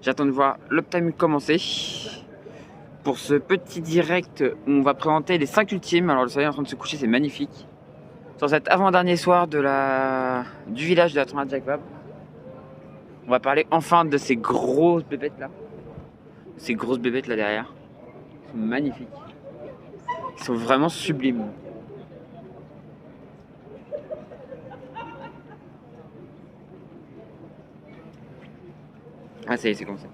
J'attends de voir l'Uptime commencer. Pour ce petit direct où on va présenter les 5 ultimes. Alors le soleil est en train de se coucher, c'est magnifique. Sur cet avant-dernier soir du village de la tournoi de Jacques Vabre. On va parler enfin de ces grosses bébêtes là. Ces grosses bébêtes là derrière. Ils sont magnifiques. Ils sont vraiment sublimes. Ah ça y est, c'est comme ça.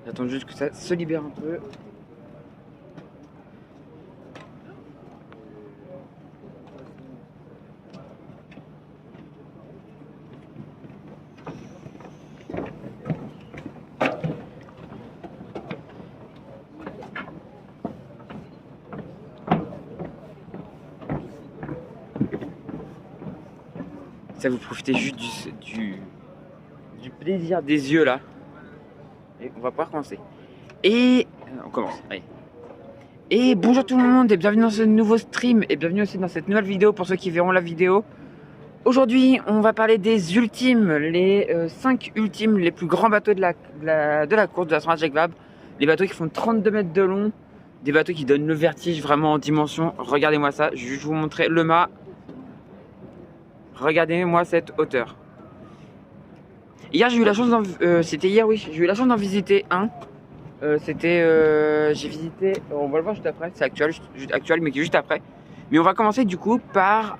J'attends juste que ça se libère un peu. Ça, vous profitez juste du plaisir des yeux là. Et on va pouvoir commencer. Et on commence, allez. Et bonjour tout le monde et bienvenue dans ce nouveau stream et bienvenue aussi dans cette nouvelle vidéo pour ceux qui verront la vidéo. Aujourd'hui on va parler des ultimes, les 5 ultimes, les plus grands bateaux de la course de la tournoi de Jacques Vabre. Les bateaux qui font 32 mètres de long, des bateaux qui donnent le vertige vraiment en dimension. Regardez-moi ça, je vais juste vous montrer le mât. Regardez-moi cette hauteur. Hier j'ai eu la chance c'était hier, oui, j'ai eu la chance d'en visiter un. J'ai visité, on va le voir juste après, c'est actuel, mais qui est juste après. Mais on va commencer du coup par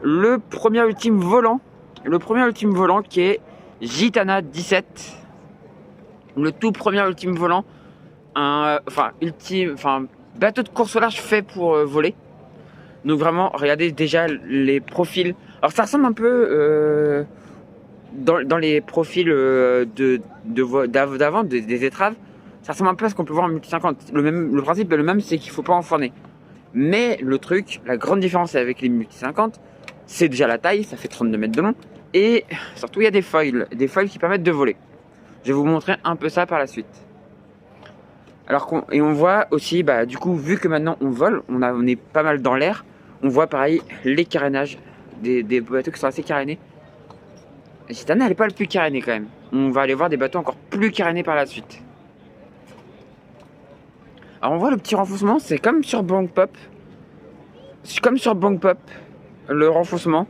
le premier ultime volant. Le premier ultime volant qui est Gitana 17. Le tout premier ultime volant. Bateau de course au large fait pour voler. Donc vraiment, regardez déjà les profils. Alors ça ressemble un peu dans les profils d'avant, des étraves. Ça ressemble un peu à ce qu'on peut voir en multi 50. Le principe est le même, c'est qu'il ne faut pas enfourner. Mais le truc, la grande différence avec les multi 50, c'est déjà la taille, ça fait 32 mètres de long. Et surtout, il y a des foils qui permettent de voler. Je vais vous montrer un peu ça par la suite. Et on voit aussi, du coup, vu que maintenant on vole, on est pas mal dans l'air, on voit pareil les carénages des bateaux qui sont assez carénés. Gitana, elle n'est pas le plus carénée quand même. On va aller voir des bateaux encore plus carénés par la suite. Alors on voit le petit renfoncement, c'est comme sur Blanc Pop. Le renfoncement.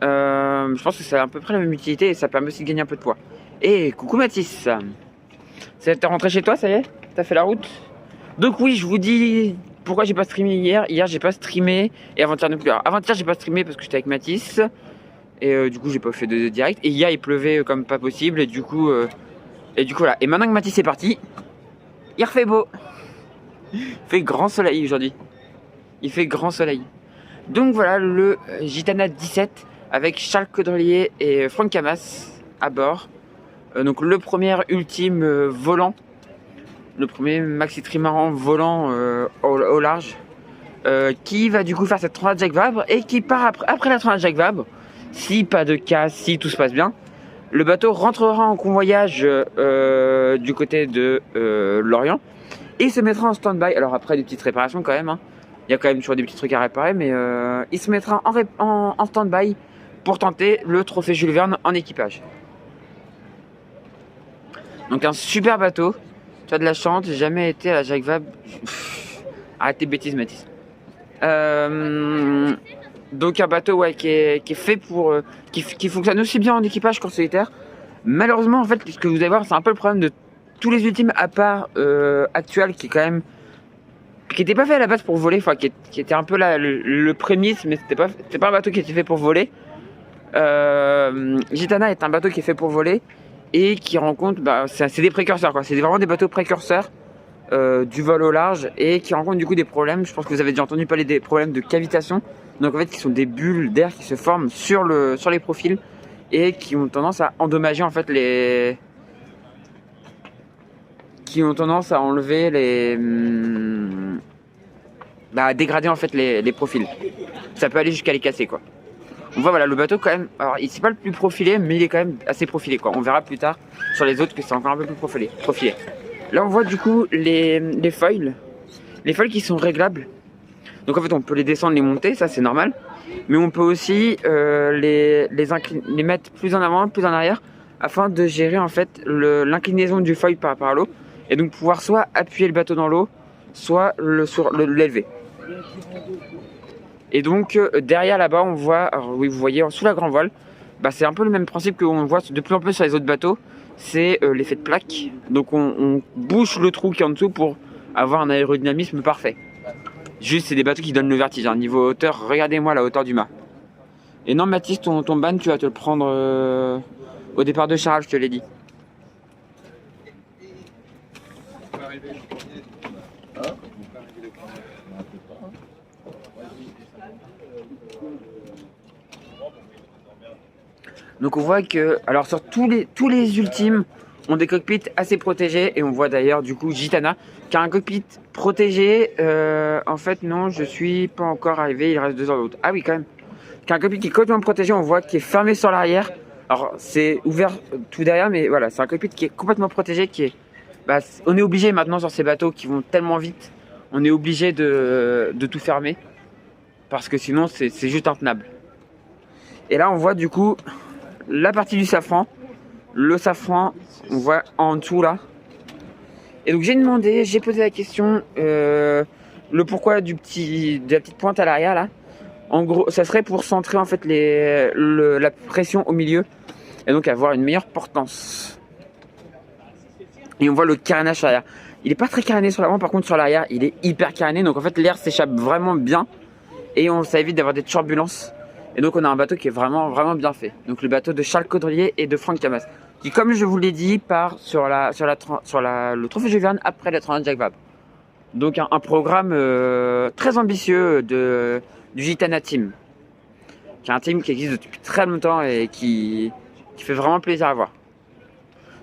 Je pense que c'est à peu près la même utilité et ça permet aussi de gagner un peu de poids. Et coucou Mathis. T'es rentré chez toi, ça y est? T'as fait la route? Donc oui, je vous dis pourquoi j'ai pas streamé hier. Hier j'ai pas streamé et avant-hier non plus. Alors, avant-hier j'ai pas streamé parce que j'étais avec Mathis. Et du coup j'ai pas fait de direct. Et hier il pleuvait comme pas possible et du coup voilà. Et maintenant que Mathis est parti, il refait beau. Il fait grand soleil aujourd'hui. Il fait grand soleil. Donc voilà le Gitana 17 avec Charles Caudrelier et Franck Camas à bord. Donc le premier ultime volant. Le premier maxi trimaran volant au large. Qui va du coup faire cette tournoi de Jacques Vabre et qui part après la tournoi de Jacques Vabre. Si pas de casse, si tout se passe bien. Le bateau rentrera en convoyage du côté de Lorient. Et il se mettra en stand-by. Alors après des petites réparations quand même. Hein. Il y a quand même toujours des petits trucs à réparer. Mais il se mettra en stand-by pour tenter le trophée Jules Verne en équipage. Donc un super bateau. Tu as de la chance. J'ai jamais été à la Jacques Vabre. Arrête tes bêtises Mathis. Donc un bateau qui est fait pour... qui fonctionne aussi bien en équipage qu'en solitaire. Malheureusement en fait ce que vous allez voir c'est un peu le problème de tous les ultimes à part actuel qui est quand même qui était pas fait à la base pour voler, enfin qui était un peu le prémisse, mais c'était pas un bateau qui était fait pour voler. Gitana est un bateau qui est fait pour voler et qui rencontre, c'est des précurseurs quoi, c'est vraiment des bateaux précurseurs du vol au large et qui rencontrent du coup des problèmes. Je pense que vous avez déjà entendu parler des problèmes de cavitation, donc en fait qui sont des bulles d'air qui se forment sur les profils et qui ont tendance à endommager en fait qui ont tendance à enlever dégrader en fait les profils. Ça peut aller jusqu'à les casser quoi. On voit voilà le bateau quand même, alors il c'est pas le plus profilé mais il est quand même assez profilé quoi. On verra plus tard sur les autres que c'est encore un peu plus profilé. Là on voit du coup les foils qui sont réglables. Donc en fait on peut les descendre, les monter, ça c'est normal. Mais on peut aussi les mettre plus en avant, plus en arrière afin de gérer en fait l'inclinaison du foil par rapport à l'eau. Et donc pouvoir soit appuyer le bateau dans l'eau, soit l'élever. Et donc derrière là-bas on voit, alors oui vous voyez sous la grand voile, bah, c'est un peu le même principe qu'on voit de plus en plus sur les autres bateaux, c'est l'effet de plaque. Donc on bouche le trou qui est en dessous pour avoir un aérodynamisme parfait. Juste c'est des bateaux qui donnent le vertige, hein. Niveau hauteur, regardez-moi la hauteur du mât. Et non Mathis, ton ban tu vas te le prendre au départ de Charal, je te l'ai dit. Donc on voit que, alors sur tous les ultimes ont des cockpits assez protégés et on voit d'ailleurs du coup Gitana qui a un cockpit protégé. En fait non, je suis pas encore arrivé, il reste 2 heures de route. Ah oui quand même. Qui a un cockpit qui est complètement protégé, on voit qui est fermé sur l'arrière. Alors c'est ouvert tout derrière mais voilà, c'est un cockpit qui est complètement protégé, qui est, bah, on est obligé maintenant sur ces bateaux qui vont tellement vite, on est obligé de tout fermer parce que sinon c'est juste intenable. Et là on voit du coup la partie du safran, le safran, on voit en dessous là. Et donc j'ai posé la question, le pourquoi de la petite pointe à l'arrière là. En gros, ça serait pour centrer en fait la pression au milieu et donc avoir une meilleure portance. Et on voit le carénage sur l'arrière. Il est pas très caréné sur l'avant, par contre sur l'arrière, il est hyper caréné. Donc en fait, l'air s'échappe vraiment bien et ça évite d'avoir des turbulences. Et donc on a un bateau qui est vraiment bien fait. Donc le bateau de Charles Caudrelier et de Franck Camas, qui comme je vous l'ai dit part sur le Trophée Jules Verne après la 31 Jacques Vabre. Donc un programme très ambitieux du Gitana Team, qui est un team qui existe depuis très longtemps et qui fait vraiment plaisir à voir.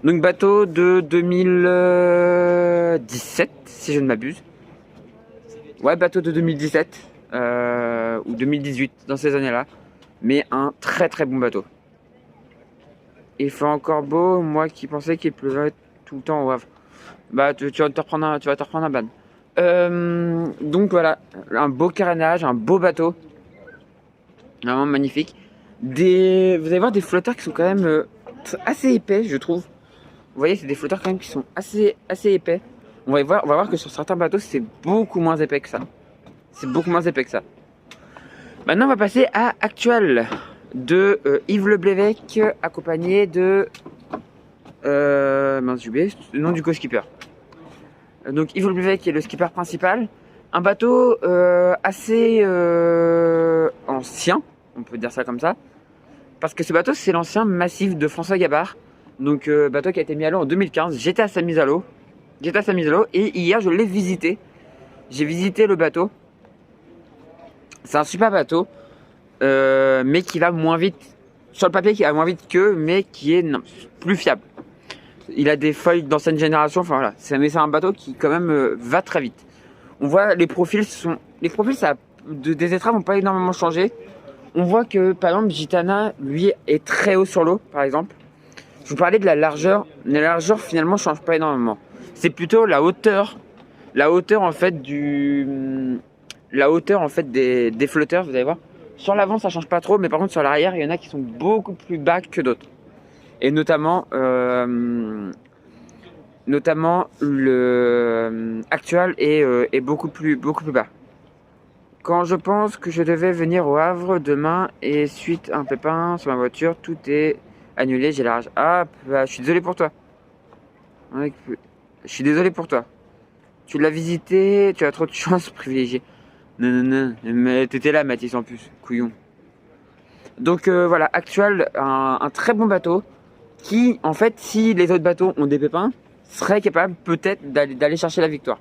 Donc bateau de 2017 si je ne m'abuse. Ouais, bateau de 2017 ou 2018 dans ces années-là. Mais un très bon bateau. Il fait encore beau, moi qui pensais qu'il pleuvait tout le temps au Havre. Bah tu vas te reprendre un ban. Donc voilà, un beau carénage, un beau bateau. Vraiment magnifique. Vous allez voir des flotteurs qui sont quand même assez épais, je trouve. Vous voyez, c'est des flotteurs quand même qui sont assez épais. On va voir que sur certains bateaux, c'est beaucoup moins épais que ça. Maintenant, on va passer à Actual de Yves Le Blévec, accompagné de... mince, j'ai oublié le nom du co-skipper. Donc Yves Le Blévec est le skipper principal. Un bateau assez ancien, on peut dire ça comme ça. Parce que ce bateau, c'est l'ancien massif de François Gabard. Donc bateau qui a été mis à l'eau en 2015. J'étais à sa mise à l'eau. Et hier, je l'ai visité. J'ai visité le bateau. C'est un super bateau, mais qui va moins vite. Sur le papier, qui va moins vite qu'eux, mais qui est plus fiable. Il a des feuilles d'ancienne génération. Enfin voilà, mais c'est un bateau qui quand même va très vite. On voit les profils, des étraves n'ont pas énormément changé. On voit que par exemple Gitana, lui, est très haut sur l'eau, par exemple. Je vous parlais de la largeur. La largeur finalement change pas énormément. C'est plutôt la hauteur en fait des flotteurs, vous allez voir. Sur l'avant ça change pas trop, mais par contre sur l'arrière il y en a qui sont beaucoup plus bas que d'autres. Et notamment le Actual est beaucoup plus bas. Quand je pense que je devais venir au Havre demain et suite à un pépin sur ma voiture, tout est annulé, j'ai la rage. Ah, bah, je suis désolé pour toi. Ouais, je suis désolé pour toi. Tu l'as visité, tu as trop de chance privilégiée. Non, mais t'étais là Mathis en plus, couillon. Donc voilà, Actual, un très bon bateau qui, en fait, si les autres bateaux ont des pépins, serait capable peut-être d'aller chercher la victoire.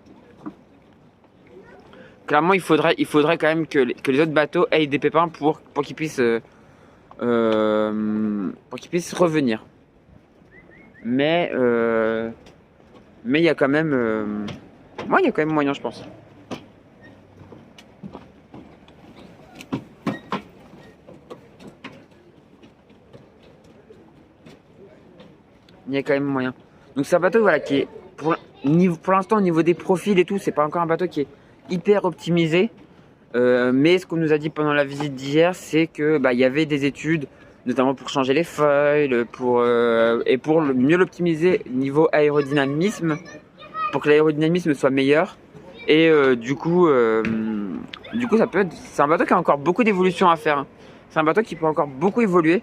Clairement, il faudrait quand même que les autres bateaux aient des pépins pour qu'ils puissent revenir. Mais il y a quand même moyen, je pense. il y a quand même moyen. Donc c'est un bateau voilà, qui est pour l'instant au niveau des profils et tout, c'est pas encore un bateau qui est hyper optimisé. Mais ce qu'on nous a dit pendant la visite d'hier, c'est que il y avait des études, notamment pour changer les foils, et pour mieux l'optimiser niveau aérodynamisme, pour que l'aérodynamisme soit meilleur. Et du coup, ça peut être, c'est un bateau qui a encore beaucoup d'évolution à faire. Hein. C'est un bateau qui peut encore beaucoup évoluer.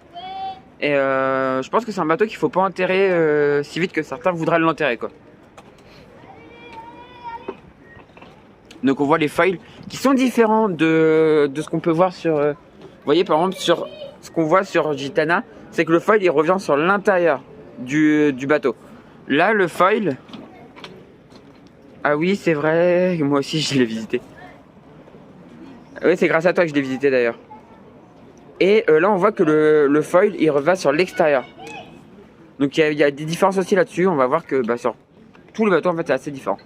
Et je pense que c'est un bateau qu'il faut pas enterrer si vite que certains voudraient l'enterrer, quoi. Donc on voit les foils qui sont différents de ce qu'on peut voir sur... vous voyez par exemple sur ce qu'on voit sur Gitana, c'est que le foil il revient sur l'intérieur du bateau. Là le foil... Ah oui c'est vrai, moi aussi je l'ai visité. Oui c'est grâce à toi que je l'ai visité d'ailleurs. Et là on voit que le foil il revient sur l'extérieur. Donc il y a des différences aussi là-dessus, on va voir que sur tout le bateau en fait c'est assez différent.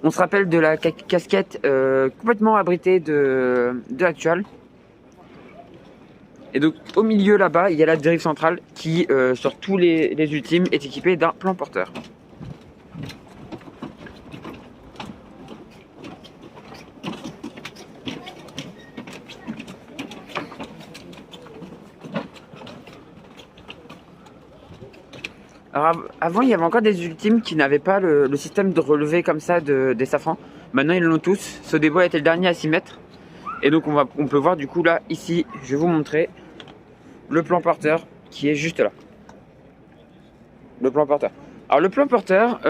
On se rappelle de la casquette complètement abritée de l'Actual. Et donc au milieu là-bas, il y a la dérive centrale qui, sur tous les ultimes, est équipée d'un plan porteur. Alors avant, il y avait encore des ultimes qui n'avaient pas le système de relevé comme ça des safrans. Maintenant, ils l'ont tous. Sodebo a été le dernier à s'y mettre. Et donc, on peut voir du coup là, ici, je vais vous montrer le plan porteur qui est juste là. Le plan porteur. Alors, le plan porteur,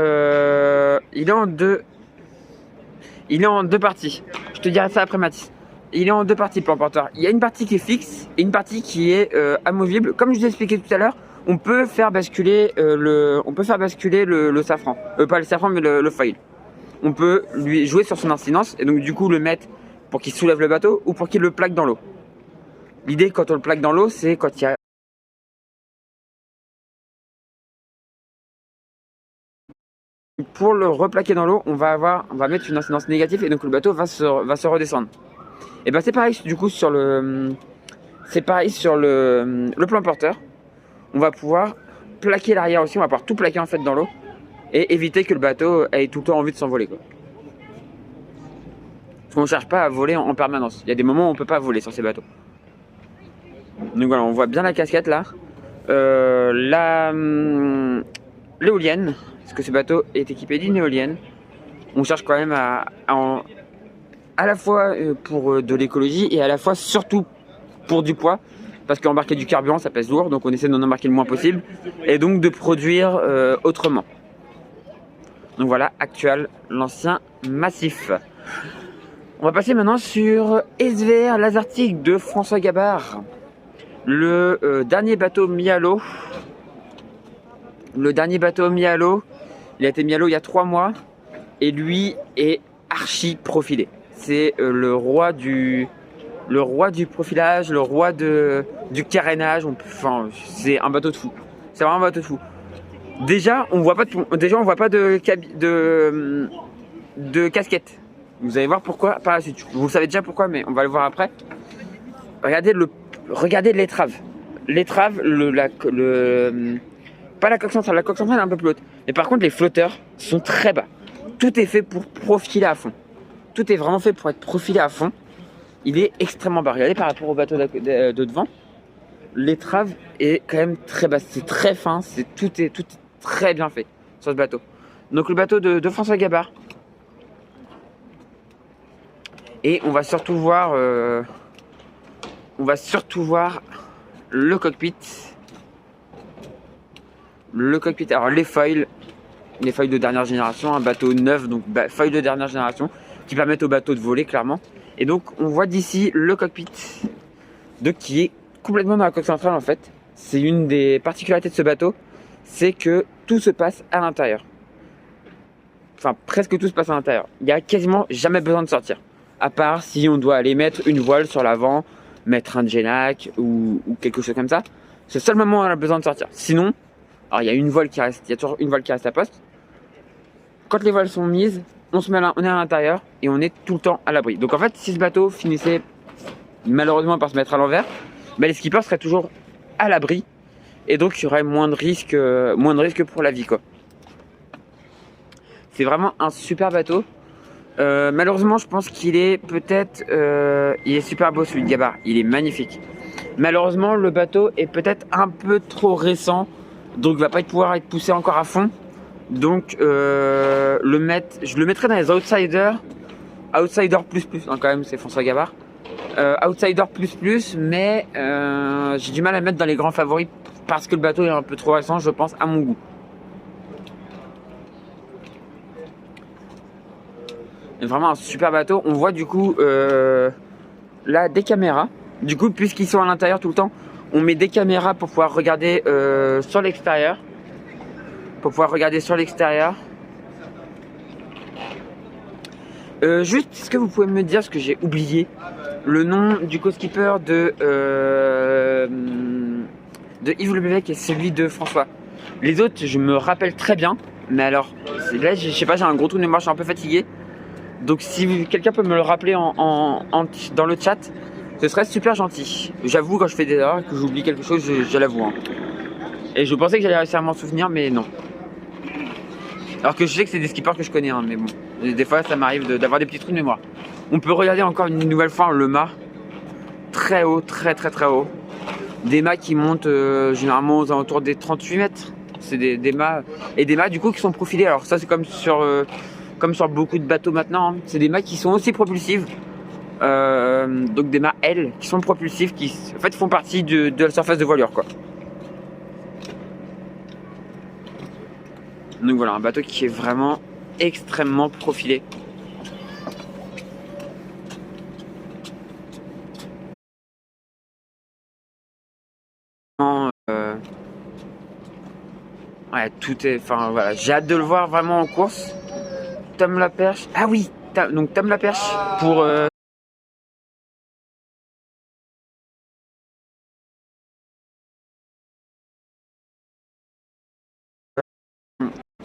il est en deux parties. Je te dirai ça après, Mathis. Il est en deux parties, le plan porteur. Il y a une partie qui est fixe et une partie qui est amovible. Comme je vous ai expliqué tout à l'heure, on peut faire basculer le safran. Pas le safran, mais le foil. On peut lui jouer sur son incidence et donc du coup le mettre pour qu'il soulève le bateau ou pour qu'il le plaque dans l'eau. L'idée quand on le plaque dans l'eau, c'est quand il y a... Pour le replaquer dans l'eau, on va mettre une incidence négative et donc le bateau va se redescendre. Et ben c'est pareil du coup sur le plan porteur. On va pouvoir plaquer l'arrière aussi, on va pouvoir tout plaquer en fait dans l'eau et éviter que le bateau ait tout le temps envie de s'envoler, quoi. Parce qu'on ne cherche pas à voler en permanence. Il y a des moments où on ne peut pas voler sur ces bateaux. Donc voilà, on voit bien la casquette là. L'éolienne, parce que ce bateau est équipé d'une éolienne. On cherche quand même à la fois pour de l'écologie et à la fois surtout pour du poids. Parce qu'embarquer du carburant ça pèse lourd, donc on essaie d'en embarquer le moins possible et donc de produire autrement. Donc voilà, Actual, l'ancien massif. On va passer maintenant sur SVR Lazartic de François Gabard, le dernier bateau mis à l'eau. Le dernier bateau mis à l'eau, il a été mis à l'eau il y a 3 mois et lui est archi profilé. C'est le roi du profilage, le roi du carénage. Enfin, c'est un bateau de fou. C'est vraiment un bateau de fou. Déjà, on voit pas de casquette. Vous allez voir pourquoi par la suite. Vous savez déjà pourquoi, mais on va le voir après. Regardez l'étrave. L'étrave, pas la coque centrale. La coque centrale est un peu plus haute. Mais par contre, les flotteurs sont très bas. Tout est fait pour profiler à fond. Tout est vraiment fait pour être profilé à fond. Il est extrêmement bas. Regardez par rapport au bateau de devant, l'étrave est quand même très basse. C'est très fin. Tout est très bien fait sur ce bateau. Donc le bateau de François Gabard. Et on va surtout voir le cockpit. Le cockpit. Alors les foils de dernière génération, un bateau neuf, donc foils de dernière génération, qui permettent au bateau de voler clairement. Et donc on voit d'ici le cockpit qui est complètement dans la coque centrale en fait. C'est une des particularités de ce bateau, c'est que tout se passe à l'intérieur. Enfin presque tout se passe à l'intérieur. Il n'y a quasiment jamais besoin de sortir. À part si on doit aller mettre une voile sur l'avant, mettre un Genac ou quelque chose comme ça. C'est le seul moment où on a besoin de sortir. Sinon, alors il y a toujours une voile qui reste à poste. Quand les voiles sont mises, on est à l'intérieur et on est tout le temps à l'abri. Donc en fait, si ce bateau finissait malheureusement par se mettre à l'envers, les skippers seraient toujours à l'abri et donc il y aurait moins de risques pour la vie, quoi. C'est vraiment un super bateau. Malheureusement, je pense qu'il est peut-être, il est super beau celui de Gabar, il est magnifique. Malheureusement, le bateau est peut-être un peu trop récent, donc va pas pouvoir être poussé encore à fond. Donc je le mettrai dans les outsiders, plus, hein, quand même c'est François Gabar. Outsider plus, mais j'ai du mal à le mettre dans les grands favoris parce que le bateau est un peu trop récent, je pense, à mon goût. Vraiment un super bateau. On voit du coup là des caméras. Du coup, puisqu'ils sont à l'intérieur tout le temps, on met des caméras pour pouvoir regarder sur l'extérieur. Juste, est-ce que vous pouvez me dire, ce que j'ai oublié, le nom du co-skipper de Yves Lebevet et celui de François? Les autres, je me rappelle très bien, mais alors là, je sais pas, j'ai un gros trou de mémoire, je suis un peu fatigué. Donc si quelqu'un peut me le rappeler dans le chat, ce serait super gentil. J'avoue, quand je fais des erreurs et que j'oublie quelque chose, je l'avoue. Hein. Et je pensais que j'allais réussir à m'en souvenir, mais non. Alors que je sais que c'est des skippers que je connais, hein, mais bon. Des fois, ça m'arrive d'avoir des petits trous de mémoire. On peut regarder encore une nouvelle fois le mât. Très haut, très haut. Des mâts qui montent généralement aux alentours des 38 mètres. C'est des mâts. Et des mâts du coup qui sont profilés. Alors ça, c'est comme sur beaucoup de bateaux maintenant. Hein. C'est des mâts qui sont aussi propulsifs. Donc des mâts L qui sont propulsifs, qui en fait font partie de la surface de voilure, quoi. Donc voilà, un bateau qui est vraiment extrêmement profilé. Ouais, tout est. Enfin voilà, j'ai hâte de le voir vraiment en course. Tom Laperche. Ah oui, donc Tom Laperche pour.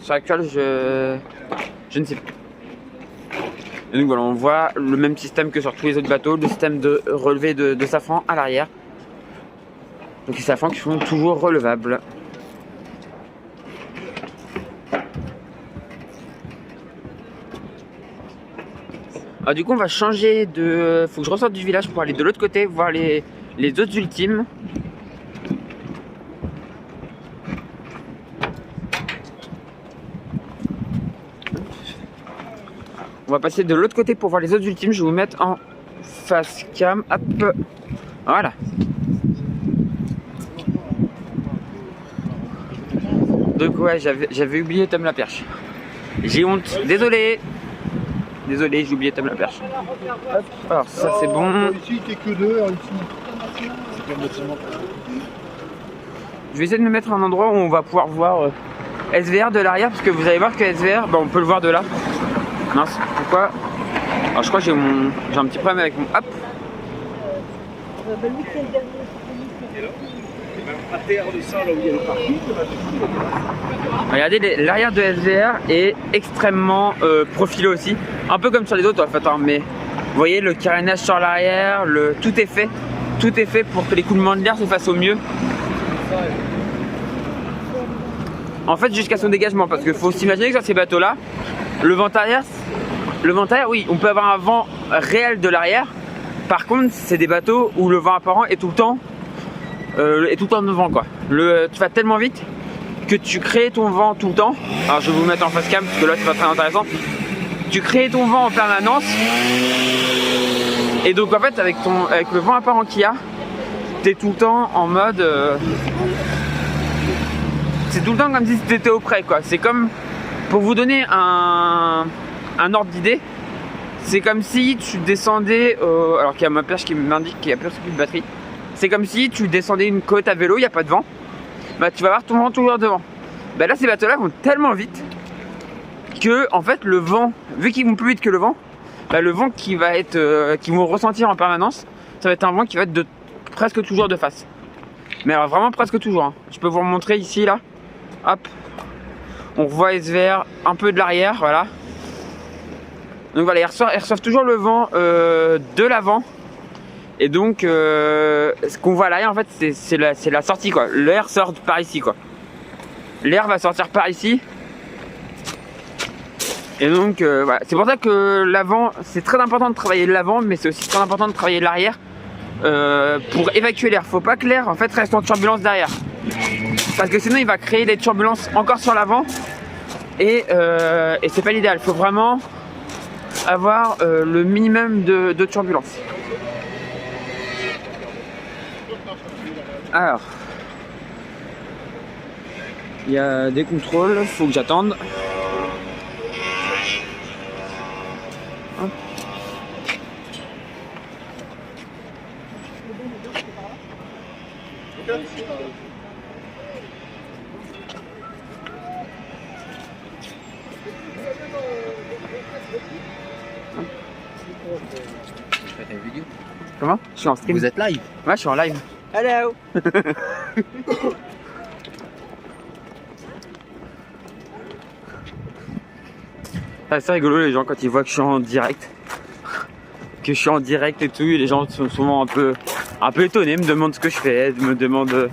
Sur laquelle je ne sais plus. Et donc voilà, on voit le même système que sur tous les autres bateaux, le système de relevé de safran à l'arrière. Donc les safrans qui sont toujours relevables. Alors du coup on va changer de... Faut que je ressorte du village pour aller de l'autre côté, voir les autres ultimes. On va passer de l'autre côté pour voir les autres ultimes. Je vais vous mettre en face cam. Hop. Voilà. Donc ouais, j'avais oublié Tom Laperche. J'ai honte. Désolé, j'ai oublié Tom Laperche. Hop. Alors ça c'est bon. Ici, il n'y a que 2 heures ici. Je vais essayer de me mettre à un endroit où on va pouvoir voir SVR de l'arrière, parce que vous allez voir que SVR, on peut le voir de là. Mince, pourquoi? Alors je crois que j'ai un petit problème avec mon... Hop. Regardez, l'arrière de SVR est extrêmement profilé aussi. Un peu comme sur les autres en fait, hein, mais vous voyez le carénage sur l'arrière, tout est fait pour que les coulements de l'air se fassent au mieux. En fait, jusqu'à son dégagement, parce qu'il faut s'imaginer que sur ces bateaux-là, le vent arrière, oui, on peut avoir un vent réel de l'arrière. Par contre, c'est des bateaux où le vent apparent est tout le temps devant, quoi. Tu vas tellement vite que tu crées ton vent tout le temps. Alors, je vais vous mettre en face cam parce que là, c'est pas très intéressant. Tu crées ton vent en permanence. Et donc, en fait, avec le vent apparent qu'il y a, t'es tout le temps en mode. C'est tout le temps comme si tu étais au près, quoi. C'est comme, pour vous donner un ordre d'idée, c'est comme si tu descendais, alors qu'il y a ma perche qui m'indique qu'il n'y a plus de batterie. C'est comme si tu descendais une côte à vélo, il n'y a pas de vent. Bah, tu vas avoir ton vent toujours devant. Bah, là, ces bateaux-là vont tellement vite que, en fait, le vent, vu qu'ils vont plus vite que le vent, bah, le vent qu'ils vont ressentir en permanence, ça va être un vent qui va être presque toujours de face. Mais alors vraiment presque toujours. Hein. Je peux vous remontrer ici, là. Hop. On revoit SVR un peu de l'arrière, voilà. Donc voilà, ils reçoivent toujours le vent de l'avant. Et donc ce qu'on voit à l'arrière en fait c'est la sortie quoi. L'air sort par ici quoi. L'air va sortir par ici. Et donc voilà, c'est pour ça que l'avant, c'est très important de travailler l'avant, mais c'est aussi très important de travailler l'arrière pour évacuer l'air. Faut pas que l'air en fait reste en turbulence derrière, parce que sinon il va créer des turbulences encore sur l'avant et c'est pas l'idéal. Faut vraiment avoir le minimum de turbulence. Alors, il y a des contrôles, faut que j'attende. Tu fais une vidéo? Comment? Je suis en stream. Vous êtes live? Ouais, je suis en live. Hello. C'est rigolo les gens quand ils voient que je suis en direct. Que je suis en direct et tout, et les gens sont souvent un peu étonnés, me demandent ce que je fais, me demandent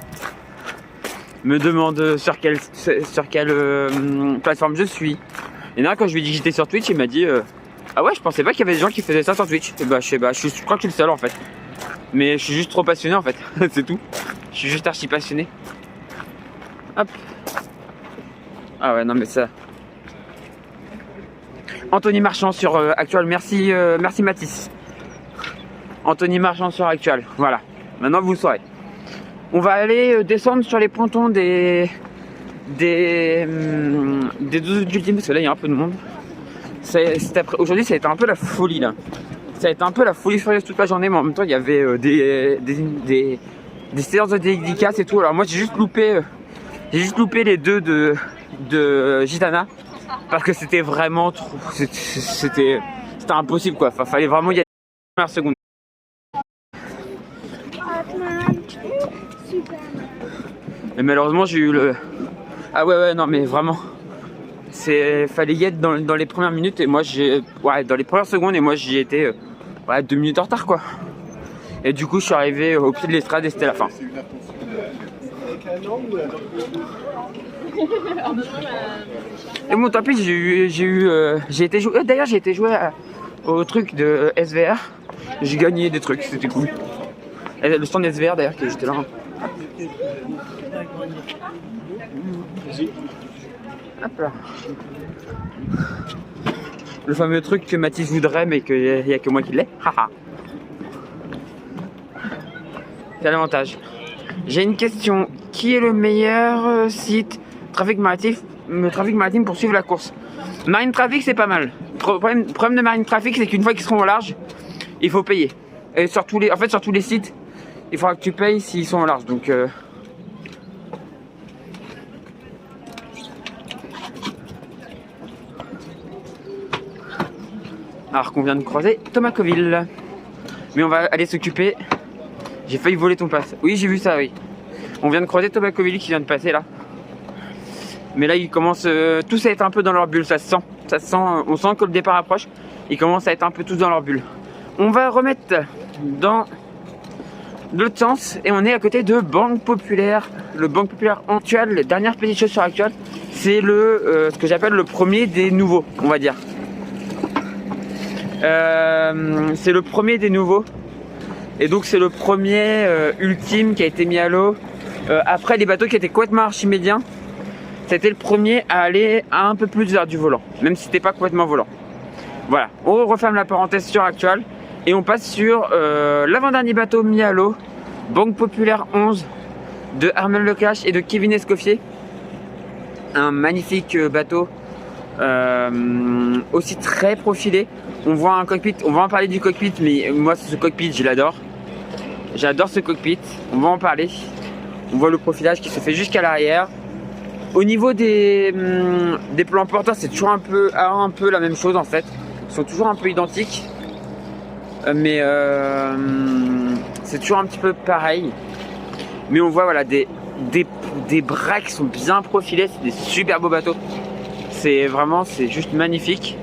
sur quelle plateforme je suis. Et là quand je lui ai dit que j'étais sur Twitch, il m'a dit ah ouais, je pensais pas qu'il y avait des gens qui faisaient ça sur Twitch. Et bah je crois que je suis le seul en fait. Mais je suis juste trop passionné en fait, c'est tout. Je suis juste archi passionné. Hop. Ah ouais non mais ça. Anthony Marchand sur Actual, merci Mathis. Anthony Marchand sur Actual, voilà. Maintenant vous le saurez. On va aller descendre sur les pontons des 12 ultimes parce que là il y a un peu de monde. Aujourd'hui ça a été un peu la folie là. Ça a été un peu la folie furieuse toute la journée, mais en même temps il y avait des séances de dédicaces et tout. Alors moi j'ai juste loupé les deux de Gitana parce que c'était vraiment trop, c'était impossible quoi. Enfin, fallait vraiment y aller en première seconde. Et malheureusement j'ai eu le... Ah ouais non mais vraiment fallait y être dans les premières minutes, et moi dans les premières secondes, et moi j'y étais 2 minutes en retard quoi. Et du coup je suis arrivé au pied de l'estrade et c'était la fin. Et bon tant pis, j'ai été joué. D'ailleurs j'ai été joué au truc de SVR. J'ai gagné des trucs, c'était cool. Et le stand SVR d'ailleurs qui est juste là. Hop là. Le fameux truc que Mathis voudrait mais qu'il n'y a que moi qui l'ai. Haha. C'est l'avantage. J'ai une question. Qui est le meilleur site trafic maritime pour suivre la course? Marine Traffic c'est pas mal. Le problème de Marine Traffic c'est qu'une fois qu'ils seront au large, il faut payer. Et sur tous les sites, il faudra que tu payes s'ils sont au large. Donc alors qu'on vient de croiser Thomas Coville. Mais on va aller s'occuper. J'ai failli voler ton passe. Oui j'ai vu ça, oui. On vient de croiser Thomas Coville qui vient de passer là. Mais là ils commencent tous à être un peu dans leur bulle, ça se sent. On sent que le départ approche. Ils commencent à être un peu tous dans leur bulle. On va remettre dans l'autre sens et on est à côté de Banque Populaire. Le Banque Populaire Actual, la dernière petite chose sur Actual, c'est ce que j'appelle le premier des nouveaux, on va dire. C'est le premier des nouveaux. Et donc c'est le premier ultime qui a été mis à l'eau après les bateaux qui étaient complètement archimédiens. C'était le premier à aller un peu plus vers du volant, même si c'était pas complètement volant. Voilà, on referme la parenthèse sur Actual et on passe sur l'avant-dernier bateau mis à l'eau, Banque Populaire 11 de Armel Leclache et de Kevin Escoffier. Un magnifique bateau, aussi très profilé. On voit un cockpit, on va en parler du cockpit, mais moi ce cockpit je l'adore. J'adore ce cockpit, on va en parler. On voit le profilage qui se fait jusqu'à l'arrière. Au niveau des plans porteurs, c'est toujours un peu la même chose en fait. Ils sont toujours un peu identiques. Mais c'est toujours un petit peu pareil. Mais on voit voilà, des bras qui sont bien profilés. C'est des super beaux bateaux. C'est juste magnifique.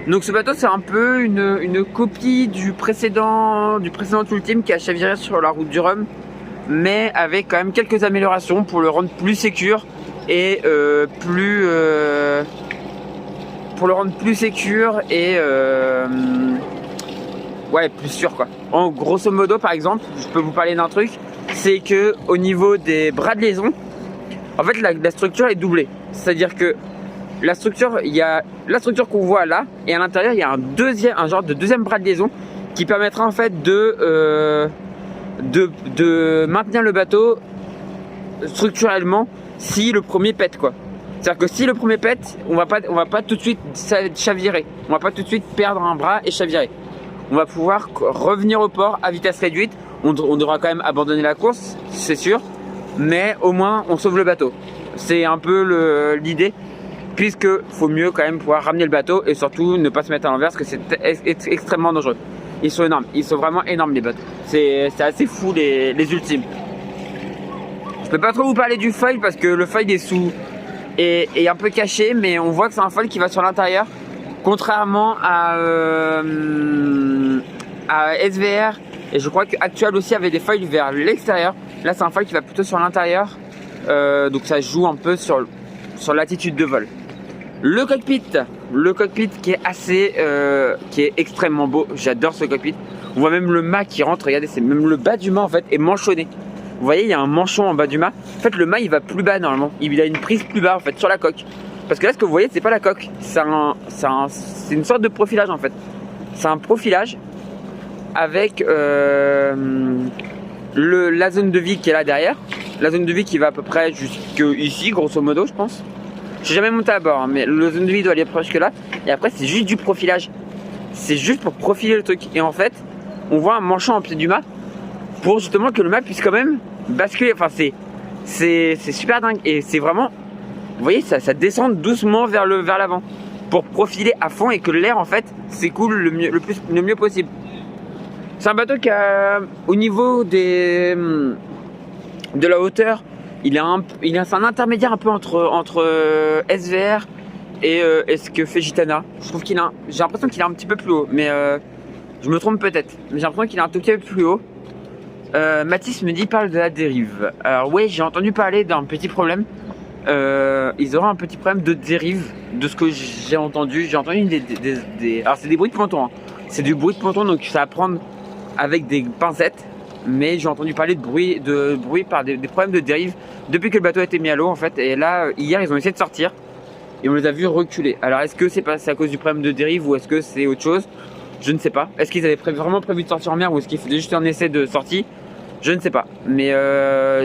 Donc ce bateau c'est un peu une copie du précédent Ultime qui a chaviré sur la route du Rhum, mais avec quand même quelques améliorations pour le rendre plus sécure et ouais, plus sûr quoi. En grosso modo, par exemple, je peux vous parler d'un truc, c'est que au niveau des bras de liaison, en fait la structure est doublée. C'est-à-dire que la structure, il y a la structure qu'on voit là, et à l'intérieur il y a un genre de deuxième bras de liaison qui permettra en fait de maintenir le bateau structurellement si le premier pète quoi. C'est-à-dire que si le premier pète, on va pas tout de suite chavirer, on va pas tout de suite perdre un bras et chavirer. On va pouvoir revenir au port à vitesse réduite. On devra quand même abandonner la course, c'est sûr, mais au moins on sauve le bateau. C'est un peu l'idée, puisque faut mieux quand même pouvoir ramener le bateau et surtout ne pas se mettre à l'envers parce que c'est extrêmement dangereux. Ils sont énormes, ils sont vraiment énormes les bateaux. C'est assez fou les ultimes. Je peux pas trop vous parler du foil parce que le foil est un peu caché, mais on voit que c'est un foil qui va sur l'intérieur, contrairement à SVR, et je crois qu'Actual aussi avait des foils vers l'extérieur. Là c'est un foil qui va plutôt sur l'intérieur, donc ça joue un peu sur l'attitude de vol. Le cockpit qui est extrêmement beau, j'adore ce cockpit. On voit même le mât qui rentre, regardez, c'est même le bas du mât en fait est manchonné. Vous voyez, il y a un manchon en bas du mât. En fait, le mât il va plus bas normalement, il a une prise plus bas en fait sur la coque. Parce que là, ce que vous voyez, c'est pas la coque, c'est une sorte de profilage en fait. C'est un profilage avec la zone de vie qui est là derrière. La zone de vie qui va à peu près jusqu'ici, grosso modo, je pense. Je suis jamais monté à bord, hein, mais la zone de vie doit aller presque là. Et après, c'est juste du profilage. C'est juste pour profiler le truc. Et en fait, on voit un manchon en pied du mât pour justement que le mât puisse quand même basculer. Enfin, c'est super dingue. Et c'est vraiment, vous voyez, ça descend doucement vers l'avant pour profiler à fond et que l'air en fait s'écoule le mieux possible. C'est un bateau qui a, au niveau de la hauteur, c'est un intermédiaire un peu entre SVR et ce que fait Gitana. J'ai l'impression qu'il est un petit peu plus haut, mais je me trompe peut-être. Mais j'ai l'impression qu'il est un tout petit peu plus haut. Mathis me dit, parle de la dérive. Alors oui, j'ai entendu parler d'un petit problème. Ils auront un petit problème de dérive, de ce que j'ai entendu. J'ai entendu alors c'est des bruits de ponton, hein. C'est du bruit de ponton, donc ça va prendre avec des pincettes. Mais j'ai entendu parler de bruit par des problèmes de dérive depuis que le bateau a été mis à l'eau en fait. Et là, hier, ils ont essayé de sortir et on les a vus reculer. Alors est-ce que c'est à cause du problème de dérive ou est-ce que c'est autre chose? Je ne sais pas. Est-ce qu'ils avaient vraiment prévu de sortir en mer ou est-ce qu'ils faisaient juste un essai de sortie? Je ne sais pas. Mais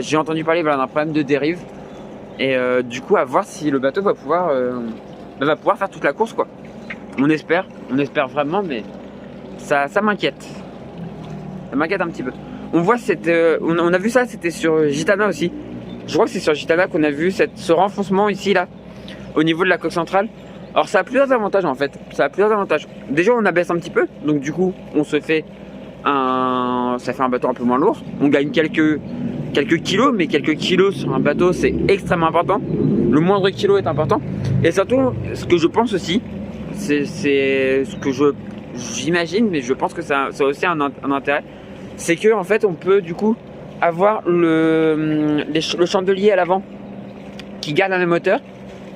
j'ai entendu parler d'un problème de dérive. Et du coup, à voir si le bateau va pouvoir faire toute la course quoi. On espère vraiment, mais ça m'inquiète. Ça m'inquiète un petit peu. On voit on a vu ça, c'était sur Gitana aussi. Je crois que c'est sur Gitana qu'on a vu ce renfoncement ici là, au niveau de la coque centrale. Alors ça a plusieurs avantages en fait. Déjà on abaisse un petit peu, donc du coup ça fait un bateau un peu moins lourd. On gagne quelques kilos, mais quelques kilos sur un bateau c'est extrêmement important. Le moindre kilo est important. Et surtout, ce que je pense aussi, c'est ce que j'imagine, mais je pense que ça a aussi un intérêt. C'est que en fait on peut du coup avoir le chandelier à l'avant qui garde la même hauteur,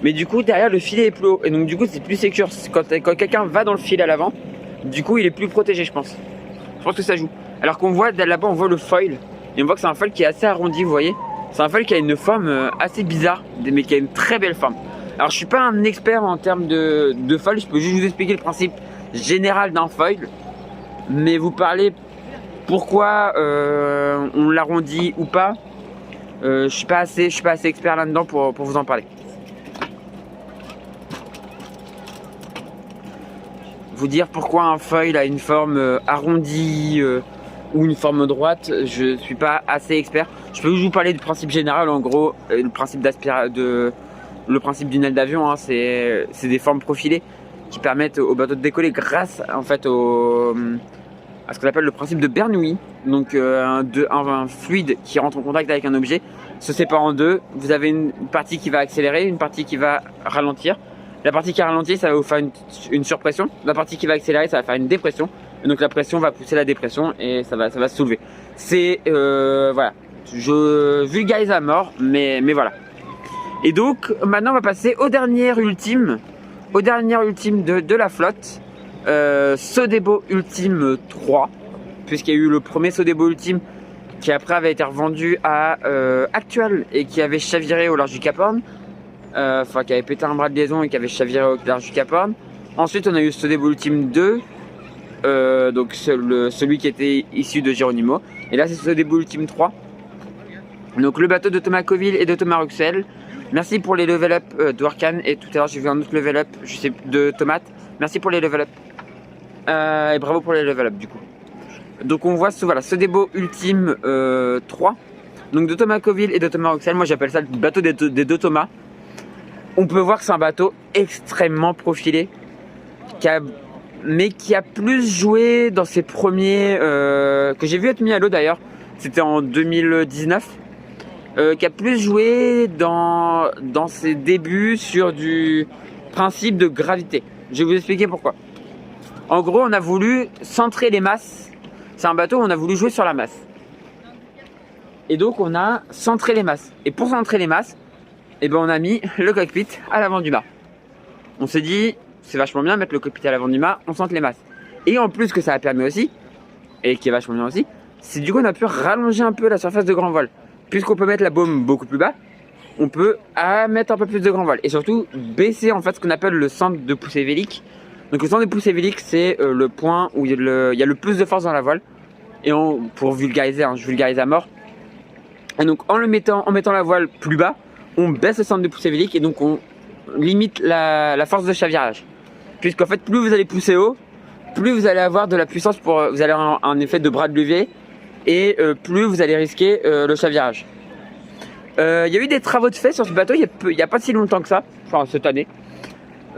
mais du coup derrière le filet est plus haut et donc du coup c'est plus sécure. Quand quelqu'un va dans le filet à l'avant, du coup il est plus protégé, je pense que ça joue. Alors qu'on voit là-bas, on voit le foil et on voit que c'est un foil qui est assez arrondi, vous voyez, c'est un foil qui a une forme assez bizarre mais qui a une très belle forme. Alors je suis pas un expert en termes de foil, je peux juste vous expliquer le principe général d'un foil, mais vous parlez pourquoi on l'arrondit ou pas, je suis pas assez expert là-dedans pour vous en parler. Vous dire pourquoi un foil a une forme arrondie ou une forme droite, je suis pas assez expert. Je peux vous parler du principe général, en gros, le principe d'une aile d'avion, hein, c'est des formes profilées qui permettent au bateau de décoller grâce en fait à ce qu'on appelle le principe de Bernoulli. Donc un fluide qui rentre en contact avec un objet se sépare en deux. Vous avez une partie qui va accélérer, une partie qui va ralentir. La partie qui ralentit, ça va vous faire une surpression. La partie qui va accélérer, ça va faire une dépression. Et donc la pression va pousser la dépression et ça va se soulever. C'est voilà, je vulgarise à mort, mais voilà. Et donc maintenant on va passer au dernier ultime de la flotte, Sodebo Ultime 3, puisqu'il y a eu le premier Sodebo Ultime qui après avait été revendu à Actual et qui avait chaviré au large du Cap Horn, enfin qui avait pété un bras de liaison et qui avait chaviré au large du Cap Horn. Ensuite on a eu Sodebo Ultime 2, donc celui qui était issu de Geronimo, et là c'est Sodebo Ultime 3. Donc le bateau de Thomas Coville et de Thomas Ruxel. Merci pour les level up d'Orkan, et tout à l'heure j'ai vu un autre level up, je sais, de Tomate. Merci pour les level up. Et bravo pour les level up du coup. Donc on voit voilà, Sodebo Ultime 3. Donc de Thomas Coville et de Thomas Ruxel. Moi j'appelle ça le bateau des deux Thomas. On peut voir que c'est un bateau extrêmement profilé, mais qui a plus joué dans ses premiers, que j'ai vu être mis à l'eau d'ailleurs, c'était en 2019, qui a plus joué dans ses débuts sur du principe de gravité. Je vais vous expliquer pourquoi. En gros, on a voulu centrer les masses. C'est un bateau où on a voulu jouer sur la masse. Et donc on a centré les masses. Et pour centrer les masses, eh ben, on a mis le cockpit à l'avant du mât. On s'est dit, c'est vachement bien de mettre le cockpit à l'avant du mât, on centre les masses. Et en plus, que ça a permis aussi, et qui est vachement bien aussi, c'est du coup on a pu rallonger un peu la surface de grand vol. Puisqu'on peut mettre la baume beaucoup plus bas, on peut mettre un peu plus de grand vol. Et surtout baisser en fait ce qu'on appelle le centre de poussée vélique. Donc le centre de poussée vélique, c'est le point où il y a le plus de force dans la voile. Et pour vulgariser, je vulgarise à mort. Et donc en mettant la voile plus bas, on baisse le centre de poussée vélique et donc on limite la force de chavirage. Puisqu'en fait plus vous allez pousser haut, plus vous allez avoir de la puissance vous allez avoir un effet de bras de levier, et plus vous allez risquer le chavirage. Il y a eu des travaux de fait sur ce bateau il y a pas si longtemps que ça, enfin cette année.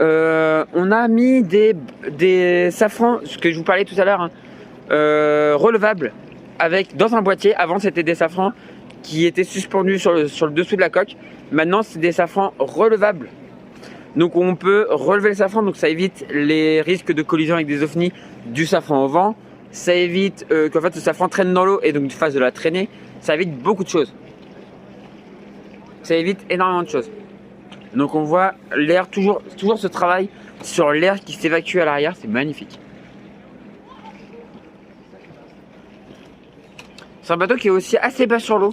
On a mis des safrans, ce que je vous parlais tout à l'heure, relevables, dans un boîtier. Avant c'était des safrans qui étaient suspendus sur le dessous de la coque. Maintenant c'est des safrans relevables. Donc on peut relever le safran, donc ça évite les risques de collision avec des ovnis du safran au vent. Ça évite qu'en fait le safran traîne dans l'eau et donc tu fasses de la traînée. Ça évite beaucoup de choses. Ça évite énormément de choses. Donc on voit l'air, toujours ce travail sur l'air qui s'évacue à l'arrière, c'est magnifique. C'est un bateau qui est aussi assez bas sur l'eau.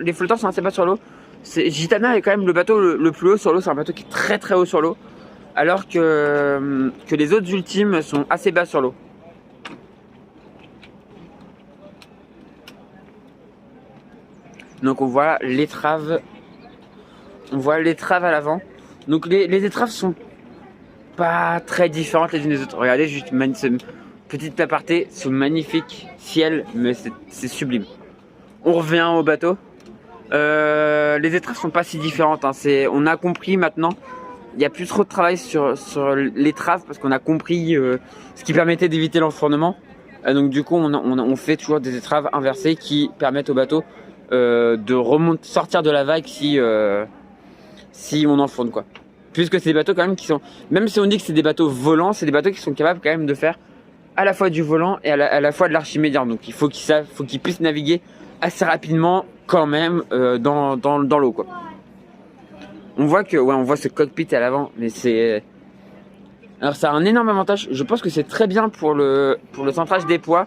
Les flotteurs sont assez bas sur l'eau. Gitana est quand même le bateau le plus haut sur l'eau. C'est un bateau qui est très très haut sur l'eau, alors que les autres ultimes sont assez bas sur l'eau. Donc on voit l'étrave. On voit l'étrave à l'avant. Donc les étraves sont pas très différentes les unes des autres. Regardez juste ce petit aparté, ce magnifique ciel, mais c'est sublime. On revient au bateau. Les étraves sont pas si différentes, hein. On a compris maintenant. Il n'y a plus trop de travail sur l'étrave parce qu'on a compris ce qui permettait d'éviter l'enfournement. Donc du coup on fait toujours des étraves inversées qui permettent au bateau de sortir de la vague si on enfourne quoi. Puisque c'est des bateaux quand même qui sont, même si on dit que c'est des bateaux volants, c'est des bateaux qui sont capables quand même de faire à la fois du volant et à la fois de l'archimédian. Donc il faut qu'ils puissent naviguer assez rapidement quand même dans l'eau quoi. On voit ce cockpit à l'avant, mais alors ça a un énorme avantage. Je pense que c'est très bien pour le centrage des poids.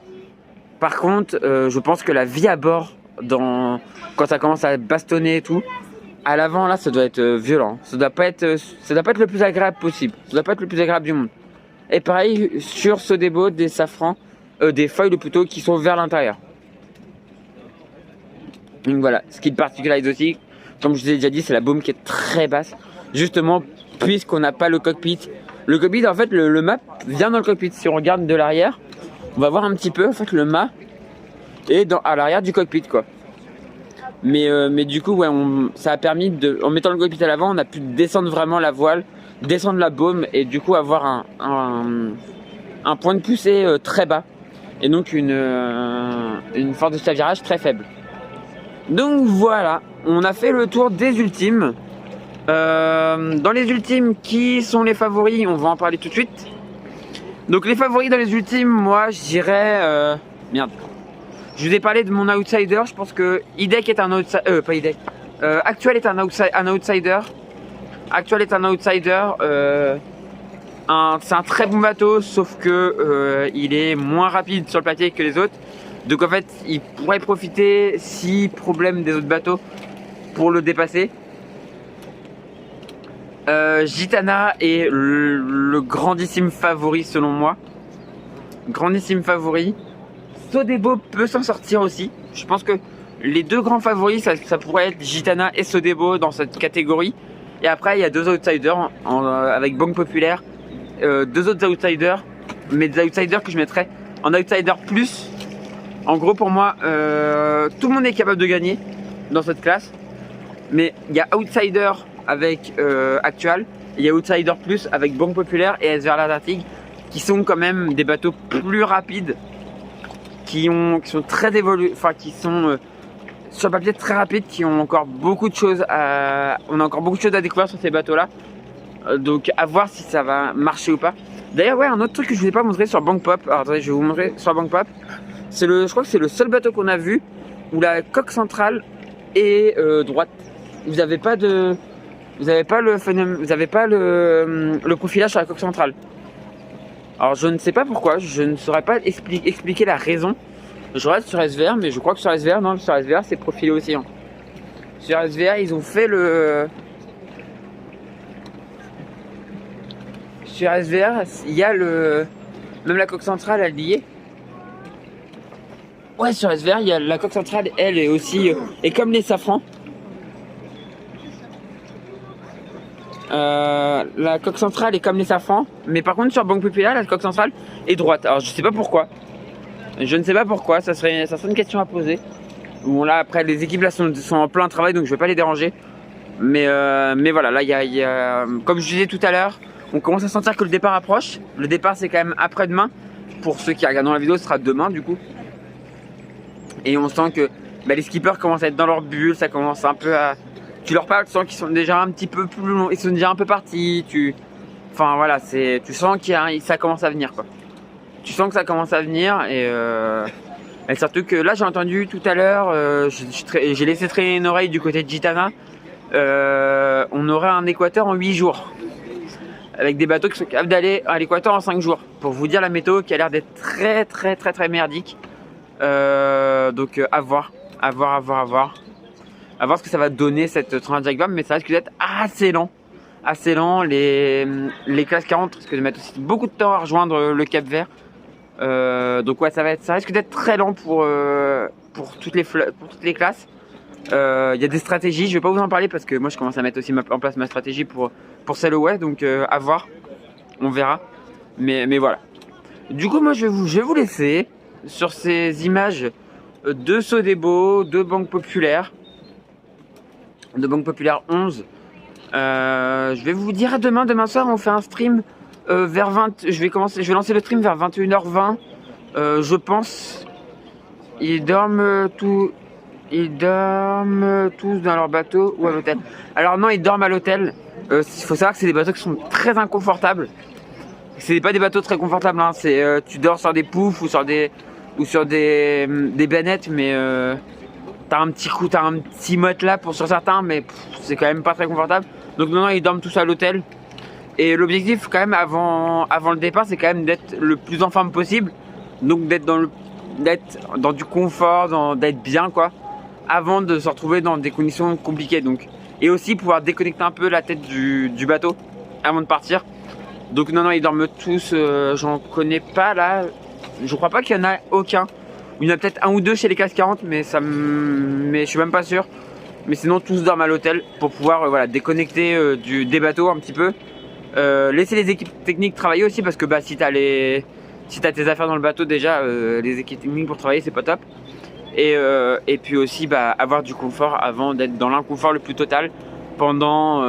Par contre, je pense que la vie à bord quand ça commence à bastonner et tout, à l'avant là, ça doit être violent. Ça doit pas être le plus agréable possible. Ça doit pas être le plus agréable du monde. Et pareil sur Sodebo, des safrans, des foils plutôt qui sont vers l'intérieur. Donc voilà, ce qui le particularise aussi, comme je vous ai déjà dit, c'est la baume qui est très basse. Justement, puisqu'on n'a pas le cockpit. Le cockpit, en fait, le mât vient dans le cockpit. Si on regarde de l'arrière, on va voir un petit peu, en fait, le mât est à l'arrière du cockpit, quoi. Mais du coup, ouais, ça a permis en mettant le cockpit à l'avant, on a pu descendre vraiment la voile, descendre la baume et du coup avoir un point de poussée très bas et donc une force de chavirage très faible. Donc voilà, on a fait le tour des ultimes. Dans les ultimes, qui sont les favoris? On va en parler tout de suite. Donc les favoris dans les ultimes, moi je dirais... Merde. Je vous ai parlé de mon outsider, je pense que Hidek est un outsider... pas Hidek. Actuel est un outsider. Actuel est un outsider. C'est un très bon bateau, sauf que il est moins rapide sur le papier que les autres. Donc en fait, il pourrait profiter si problème des autres bateaux pour le dépasser. Gitana est le grandissime favori selon moi. Grandissime favori. Sodebo peut s'en sortir aussi. Je pense que les deux grands favoris, ça pourrait être Gitana et Sodebo dans cette catégorie. Et après, il y a deux outsiders avec Banque Populaire. Deux autres outsiders, mais des outsiders que je mettrais en outsider plus. En gros, pour moi, tout le monde est capable de gagner dans cette classe. Mais il y a outsider avec Actual, il y a outsider plus avec Banque Populaire et SVR l'Atlantique, qui sont quand même des bateaux plus rapides, qui sont très évolués, enfin qui sont sur le papier très rapides, qui ont encore beaucoup de choses à, on a encore beaucoup de choses à découvrir sur ces bateaux-là. Donc à voir si ça va marcher ou pas. D'ailleurs, ouais, un autre truc que je vous ai pas montré sur Banque Pop. Alors attendez, je vais vous montrer sur Banque Pop. Je crois que c'est le seul bateau qu'on a vu où la coque centrale est droite. Vous n'avez pas de, vous n'avez pas le phénomène, vous n'avez pas le profilage sur la coque centrale. Alors je ne sais pas pourquoi, je ne saurais pas expliquer la raison. Je reste sur SVR, mais je crois que sur SVR, non, sur SVR c'est profilé aussi. Hein. Sur SVR, ils ont fait le... Sur SVR, il y a le... Même la coque centrale, elle y est. Ouais, sur SVR, il y a la coque centrale, elle est aussi... Et comme les safrans. La coque centrale est comme les safrans. Mais par contre, sur Banque Populaire, la coque centrale est droite. Alors, je sais pas pourquoi. Je ne sais pas pourquoi, ça serait une question à poser. Bon, là, après, les équipes là sont en plein travail, donc je vais pas les déranger. Mais voilà, là, il y a... Comme je disais tout à l'heure, on commence à sentir que le départ approche. Le départ, c'est quand même après-demain. Pour ceux qui regardent la vidéo, ce sera demain, du coup. Et on sent que les skippers commencent à être dans leur bulle, ça commence un peu à... Tu leur parles, tu sens qu'ils sont déjà un petit peu plus longs, ils sont déjà un peu partis. Enfin voilà, tu sens ça commence à venir, quoi. Tu sens que ça commence à venir et surtout que là, j'ai entendu tout à l'heure, j'ai laissé traîner une oreille du côté de Gitana. On aurait un équateur en 8 jours. Avec des bateaux qui sont capables d'aller à l'équateur en 5 jours. Pour vous dire la météo qui a l'air d'être très merdique. Donc à voir. À voir ce que ça va donner cette Transat Jacques Vabre, mais ça risque d'être assez lent. Assez lent. Les classes 40 risquent de mettre aussi beaucoup de temps à rejoindre le Cap Vert. Donc ouais, ça risque d'être très lent pour toutes les classes. Il y a des stratégies, je vais pas vous en parler parce que moi je commence à mettre aussi en place ma stratégie pour celle ouais, donc à voir, on verra. Mais voilà. Du coup, moi je vais vous laisser sur ces images de Sodebo, de Banque Populaire. De Banque Populaire 11. Je vais vous dire à demain. Demain soir, on fait un stream vers 20. Je vais lancer le stream vers 21h20. Je pense. Ils dorment tous dans leur bateau ou à l'hôtel. Alors non, ils dorment à l'hôtel. Il faut savoir que c'est des bateaux qui sont très inconfortables. C'est pas des bateaux très confortables. Hein. Tu dors sur des poufs ou sur des bannettes, mais t'as un petit matelas sur certains, mais c'est quand même pas très confortable. Donc non, ils dorment tous à l'hôtel. Et l'objectif quand même avant le départ, c'est quand même d'être le plus en forme possible. Donc d'être dans du confort, d'être bien quoi, avant de se retrouver dans des conditions compliquées. Donc et aussi pouvoir déconnecter un peu la tête du bateau avant de partir. Donc non, ils dorment tous. J'en connais pas là. Je crois pas qu'il y en a aucun. Il y en a peut-être un ou deux chez les classes 40, mais je suis même pas sûr. Mais sinon tous dorment à l'hôtel pour pouvoir voilà, déconnecter des bateaux un petit peu. Laisser les équipes techniques travailler aussi parce que si t'as tes affaires dans le bateau déjà, les équipes techniques pour travailler c'est pas top. Et puis aussi avoir du confort avant d'être dans l'inconfort le plus total pendant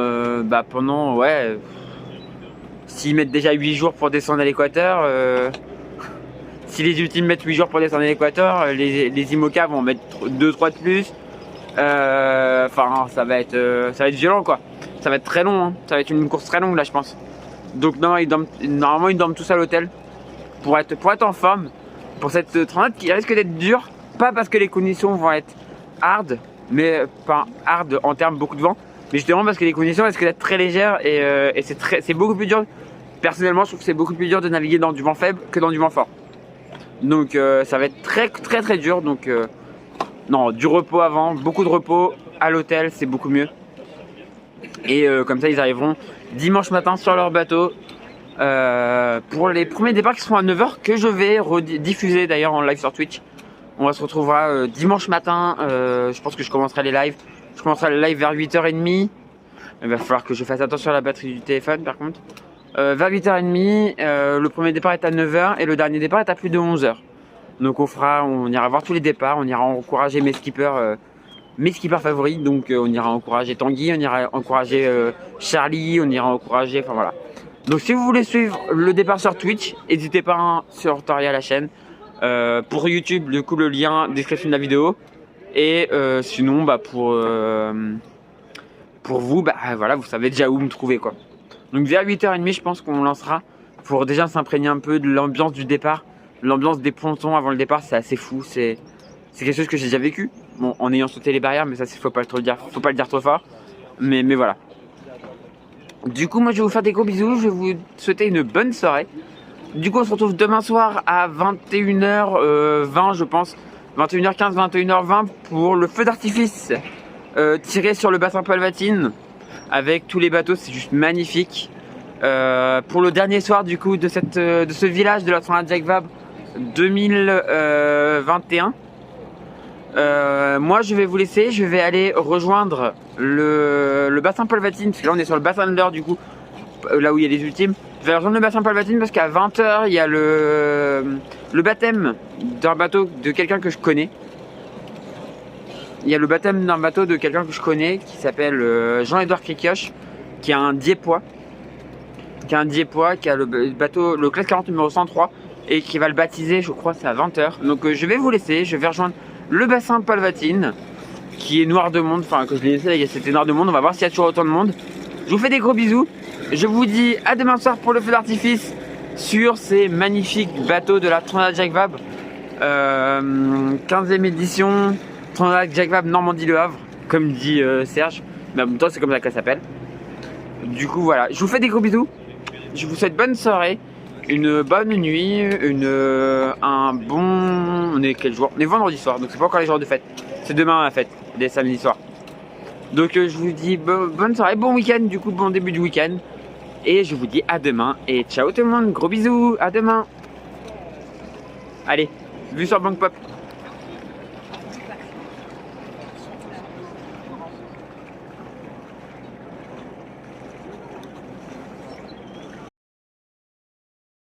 ouais, s'ils mettent déjà 8 jours pour descendre à l'équateur, si les ultimes mettent 8 jours pour descendre à l'équateur, les IMOCA vont mettre 2-3 de plus. Enfin ça va être violent quoi. ça va être très long, hein. Ça va être une course très longue là je pense. Donc normalement ils dorment tous à l'hôtel pour être en forme pour cette transat qui risque d'être dure. Pas parce que les conditions vont être hard, mais pas hard en termes beaucoup de vent, mais justement parce que les conditions risquent d'être très légères et c'est beaucoup plus dur. Personnellement je trouve que c'est beaucoup plus dur de naviguer dans du vent faible que dans du vent fort. Donc ça va être très dur. Donc non, du repos avant, beaucoup de repos à l'hôtel, c'est beaucoup mieux. Et comme ça ils arriveront dimanche matin sur leur bateau pour les premiers départs qui seront à 9 h, que je vais diffuser d'ailleurs en live sur Twitch. On se retrouvera dimanche matin. Je pense que je commencerai les lives. Je commencerai les lives vers 8h30. Il va falloir que je fasse attention à la batterie du téléphone par contre. Vers 8h30, le premier départ est à 9 h et le dernier départ est à plus de 11 h. Donc on ira voir tous les départs, on ira encourager mes skippers favoris. Donc on ira encourager Tanguy, on ira encourager Charlie, on ira encourager, enfin voilà. Donc si vous voulez suivre le départ sur Twitch, n'hésitez pas sur Toria la chaîne. Pour YouTube, du coup le lien description de la vidéo. Et sinon pour vous, voilà, vous savez déjà où me trouver quoi. Donc vers 8h30 je pense qu'on lancera pour déjà s'imprégner un peu de l'ambiance du départ. L'ambiance des pontons avant le départ, c'est assez fou, c'est quelque chose que j'ai déjà vécu. Bon, en ayant sauté les barrières, mais ça faut pas le dire trop fort. Mais voilà. Du coup moi je vais vous faire des gros bisous, je vais vous souhaiter une bonne soirée. Du coup on se retrouve demain soir à 21h20 je pense, 21h15, 21h20 pour le feu d'artifice tiré sur le bassin Palvatine avec tous les bateaux, c'est juste magnifique. Pour le dernier soir du coup de ce village de la Transat Jacques Vabre 2021. Moi je vais vous laisser, je vais aller rejoindre le bassin Palvatine, parce que là on est sur le bassin de l'Eure du coup, là où il y a les ultimes. Je vais rejoindre le bassin Palvatine parce qu'à 20 h il y a le baptême d'un bateau de quelqu'un que je connais. Il y a le baptême d'un bateau de quelqu'un que je connais qui s'appelle Jean-Édouard Cricioche, qui a un Diepois. Qui a le bateau, le classe 40 numéro 103, et qui va le baptiser, je crois, c'est à 20 h. Donc je vais vous laisser, je vais rejoindre le bassin Palvatine, qui est noir de monde, enfin que je l'ai laissé, c'était noir de monde, on va voir s'il y a toujours autant de monde. Je vous fais des gros bisous, je vous dis à demain soir pour le feu d'artifice sur ces magnifiques bateaux de la Transat Jacques Vabre, 15e édition, Transat Jacques Vabre Normandie-Le Havre, comme dit Serge, mais en même temps c'est comme ça qu'elle s'appelle. Du coup voilà, je vous fais des gros bisous, je vous souhaite bonne soirée, une bonne nuit, un bon... On est quel jour? On est vendredi soir, donc c'est pas encore les jours de fête. C'est demain la fête, des samedis soirs. Donc je vous dis bonne soirée, bon week-end, du coup bon début du week-end. Et je vous dis à demain et ciao tout le monde, gros bisous, à demain. Allez, vue sur Bank Pop.